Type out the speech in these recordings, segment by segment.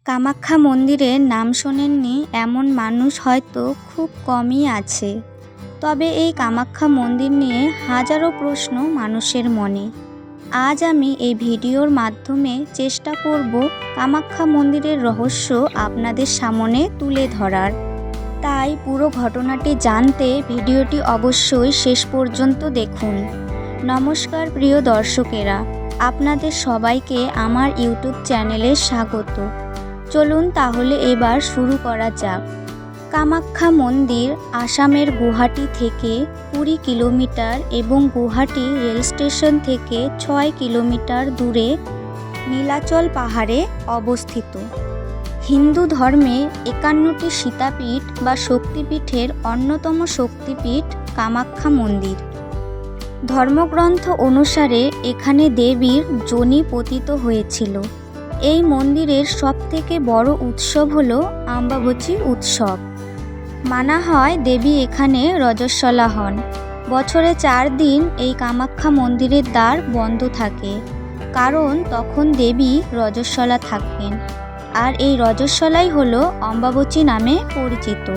কামাখ্যা মন্দিরের নাম শোনেননি এমন মানুষ হয়তো খুব কমই আছে। তবে এই কামাখ্যা মন্দির নিয়ে হাজারো প্রশ্ন মানুষের মনে। আজ আমি এই ভিডিওর মাধ্যমে চেষ্টা করব কামাখ্যা মন্দিরের রহস্য আপনাদের সামনে তুলে ধরার। তাই পুরো ঘটনাটি জানতে ভিডিওটি অবশ্যই শেষ পর্যন্ত দেখুন। নমস্কার প্রিয় দর্শকেরা, আপনাদের সবাইকে আমার ইউটিউব চ্যানেলে স্বাগত। চলুন তাহলে এবার শুরু করা যাক। কামাখ্যা মন্দির আসামের গুয়াহাটি থেকে 20 কিলোমিটার এবং গুয়াহাটি রেল স্টেশন থেকে 6 কিলোমিটার দূরে নীলাচল পাহাড়ে অবস্থিত। হিন্দু ধর্মে 51টি সীতাপীঠ বা শক্তিপীঠের অন্যতম শক্তিপীঠ কামাখ্যা মন্দির। ধর্মগ্রন্থ অনুসারে এখানে দেবীর যোনি পতিত হয়েছিল। এই মন্দিরের সবথেকে বড় উৎসব হলো অম্বুবাচী উৎসব। মানা হয় দেবী এখানে রজস্বলা হন। বছরে 4 দিন এই কামাখ্যা মন্দিরের দ্বার বন্ধ থাকে, কারণ তখন দেবী রজস্বলা থাকেন। আর এই রজস্বলাই হলো অম্বুবাচী নামে পরিচিত।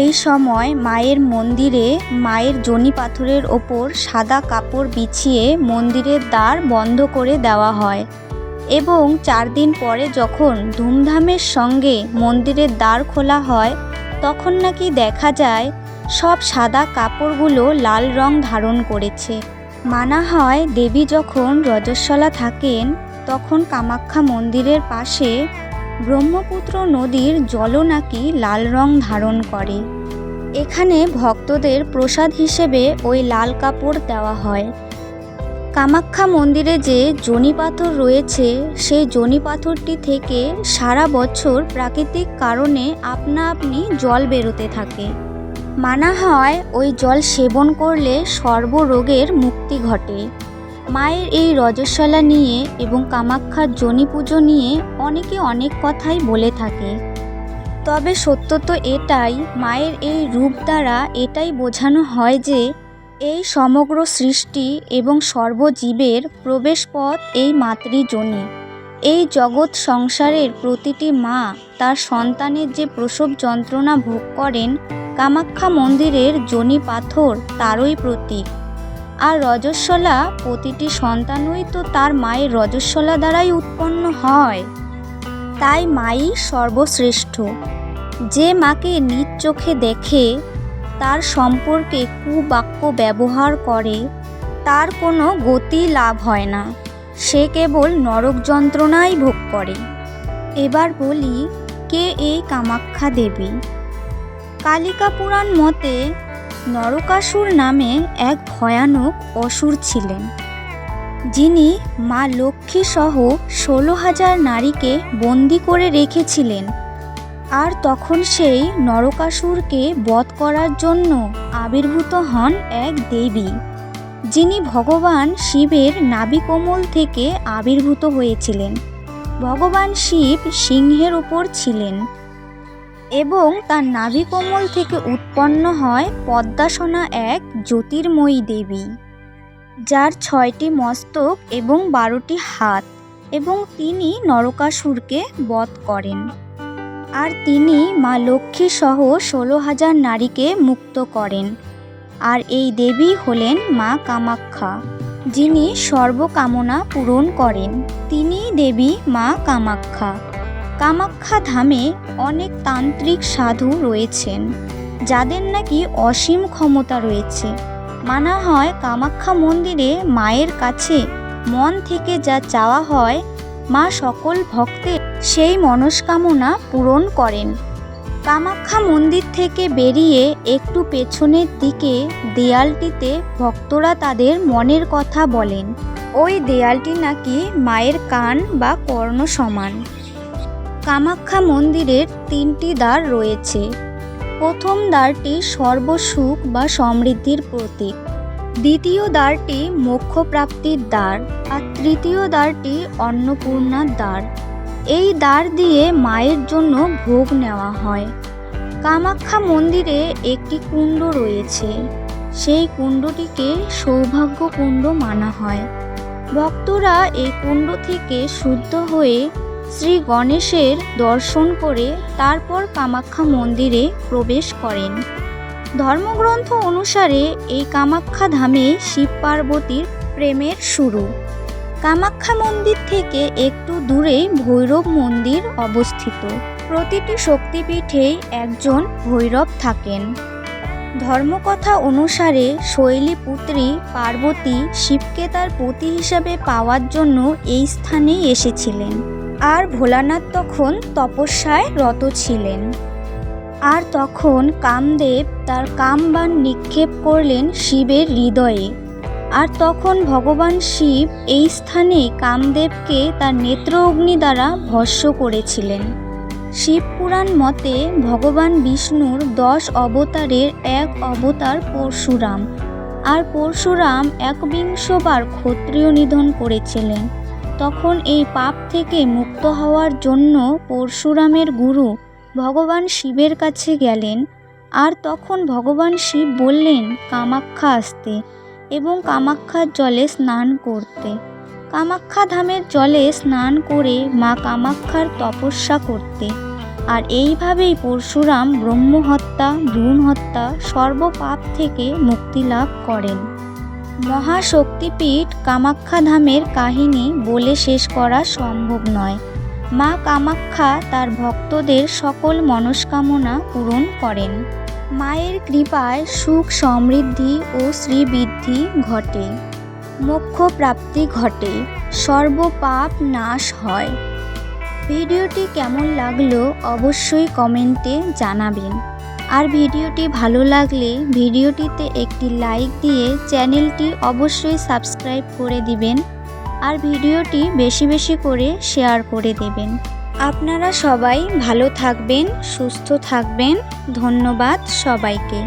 এই সময় মায়ের মন্দিরে মায়ের যোনি পাথরের ওপর সাদা কাপড় বিছিয়ে মন্দিরের দ্বার বন্ধ করে দেওয়া হয় এবং 4 দিন পরে যখন ধুমধামের সঙ্গে মন্দিরের দ্বার খোলা হয়, তখন নাকি দেখা যায় সব সাদা কাপড়গুলো লাল রং ধারণ করেছে। মানা হয় দেবী যখন রজস্বলা থাকেন তখন কামাখ্যা মন্দিরের পাশে ব্রহ্মপুত্র নদীর জলও নাকি লাল রং ধারণ করে। এখানে ভক্তদের প্রসাদ হিসেবে ওই লাল কাপড় দেওয়া হয়। কামাখ্যা মন্দিরে যে যোনি পাথর রয়েছে, সেই যোনি পাথরটি থেকে সারা বছর প্রাকৃতিক কারণে আপনা আপনি জল বেরোতে থাকে। মানা হয় ওই জল সেবন করলে সর্বরোগের মুক্তি ঘটে। মায়ের এই রজস্বলা নিয়ে এবং কামাখ্যার যোনি পুজো নিয়ে অনেকে অনেক কথাই বলে থাকে। তবে সত্য তো এটাই, মায়ের এই রূপ দ্বারা এটাই বোঝানো হয় যে এই সমগ্র সৃষ্টি এবং সর্বজীবের প্রবেশপথ এই মাতৃযোনি। এই জগৎ সংসারের প্রতিটি মা তার সন্তানের যে প্রসব যন্ত্রণা ভোগ করেন, কামাখ্যা মন্দিরের যোনি পাথর তারই প্রতীক। আর রজস্বলা, প্রতিটি সন্তানই তো তার মায়ের রজস্বলা দ্বারাই উৎপন্ন হয়। তাই মাই সর্বশ্রেষ্ঠ। যে মাকে নিজ চোখে দেখে তার সম্পর্কে কুবাক্য ব্যবহার করে, তার কোনো গতি লাভ হয় না, সে কেবল নরক যন্ত্রণাই ভোগ করে। এবার বলি, কে এই কামাখ্যা দেবী? কালিকা পুরাণ মতে নরকাসুর নামে এক ভয়ানক অসুর ছিলেন, যিনি মা লক্ষ্মী সহ 16,000 নারীকে বন্দি করে রেখেছিলেন। আর তখন সেই নরকাসুরকে বধ করার জন্য আবির্ভূত হন এক দেবী, যিনি ভগবান শিবের নাভিকমল থেকে আবির্ভূত হয়েছিলেন। ভগবান শিব সিংহের উপর ছিলেন এবং তার নাভিকমল থেকে উৎপন্ন হয় পদ্মাসনা, এক জ্যোতির্ময়ী দেবী, যার 6টি মস্তক এবং 12টি হাত, এবং তিনি নরকাসুরকে বধ করেন। আর তিনি মা লক্ষ্মী সহ 16,000 নারীকে মুক্ত করেন। আর এই দেবী হলেন মা কামাখ্যা, যিনি সর্বকামনা পূরণ করেন। তিনিই দেবী মা কামাখ্যা। কামাখ্যা ধামে অনেক তান্ত্রিক সাধু রয়েছেন, যাদের নাকি অসীম ক্ষমতা রয়েছে। মানা হয় কামাখ্যা মন্দিরে মায়ের কাছে মন থেকে যা চাওয়া হয়, মা সকল ভক্তের সেই মনস্কামনা পূরণ করেন। কামাখ্যা মন্দির থেকে বেরিয়ে একটু পেছনের দিকে দেয়ালটিতে ভক্তরা তাদের মনের কথা বলেন। ওই দেয়ালটি নাকি মায়ের কান বা কর্ণ সমান। কামাখ্যা মন্দিরের 3টি দ্বার রয়েছে। প্রথম দ্বারটি সর্বসুখ বা সমৃদ্ধির প্রতীক, দ্বিতীয় দ্বারটি মোক্ষপ্রাপ্তির দ্বার, আর তৃতীয় দ্বারটি অন্নপূর্ণার দ্বার। এই দ্বার দিয়ে মায়ের জন্য ভোগ নেওয়া হয়। কামাখ্যা মন্দিরে একটি কুণ্ড রয়েছে, সেই কুণ্ডটিকে সৌভাগ্য কুণ্ড মানা হয়। ভক্তরা এই কুণ্ড থেকে শুদ্ধ হয়ে শ্রী গণেশের দর্শন করে তারপর কামাখ্যা মন্দিরে প্রবেশ করেন। ধর্মগ্রন্থ অনুসারে এই কামাখ্যা ধামে শিব পার্বতীর প্রেমের শুরু। কামাখ্যা মন্দির থেকে একটু দূরে ভৈরব মন্দির অবস্থিত। প্রতিটি শক্তিপীঠেই একজন ভৈরব থাকেন। ধর্মকথা অনুসারে শৈলীপুত্রী পার্বতী শিবকে তার পতি হিসাবে পাওয়ার জন্য এই স্থানেই এসেছিলেন, আর ভোলানাথ তখন তপস্যায় রত ছিলেন। আর তখন কামদেব তার কামবাণ নিক্ষেপ করলেন শিবের হৃদয়ে, আর তখন ভগবান শিব এই স্থানেই কামদেবকে তার নেত্র অগ্নি দ্বারা ভস্ম করেছিলেন। শিবপুরাণ মতে ভগবান বিষ্ণুর 10 অবতারের এক অবতার পরশুরাম, আর পরশুরাম 21 বার ক্ষত্রিয় নিধন করেছিলেন। তখন এই পাপ থেকে মুক্ত হওয়ার জন্য পরশুরামের গুরু ভগবান শিবের কাছে গেলেন, আর তখন ভগবান শিব বললেন কামাখ্যা আসতে এবং কামাখ্যার জলে স্নান করতে। কামাখ্যা ধামের জলে স্নান করে মা কামাখ্যার তপস্যা করতে। আর এইভাবেই পরশুরাম ব্রহ্মহত্যা, ভ্রূণ হত্যা, সর্বপাপ থেকে মুক্তি লাভ করেন। মহাশক্তিপীঠ কামাখ্যা ধামের কাহিনী বলে শেষ করা সম্ভব নয়। মা কামাখ্যা তার ভক্তদের সকল মনস্কামনা পূরণ করেন। মায়ের কৃপায় সুখ সমৃদ্ধি ও শ্রীবৃদ্ধি ঘটে, মোক্ষ প্রাপ্তি ঘটে, সর্বপাপ নাশ হয়। ভিডিওটি কেমন লাগলো অবশ্যই কমেন্টে জানাবেন। আর ভিডিওটি ভালো লাগলে ভিডিওটিতে একটি লাইক দিয়ে চ্যানেলটি অবশ্যই সাবস্ক্রাইব করে দিবেন, আর ভিডিওটি বেশি বেশি করে শেয়ার করে দেবেন। আপনারা সবাই ভালো থাকবেন, সুস্থ থাকবেন। ধন্যবাদ সবাইকে।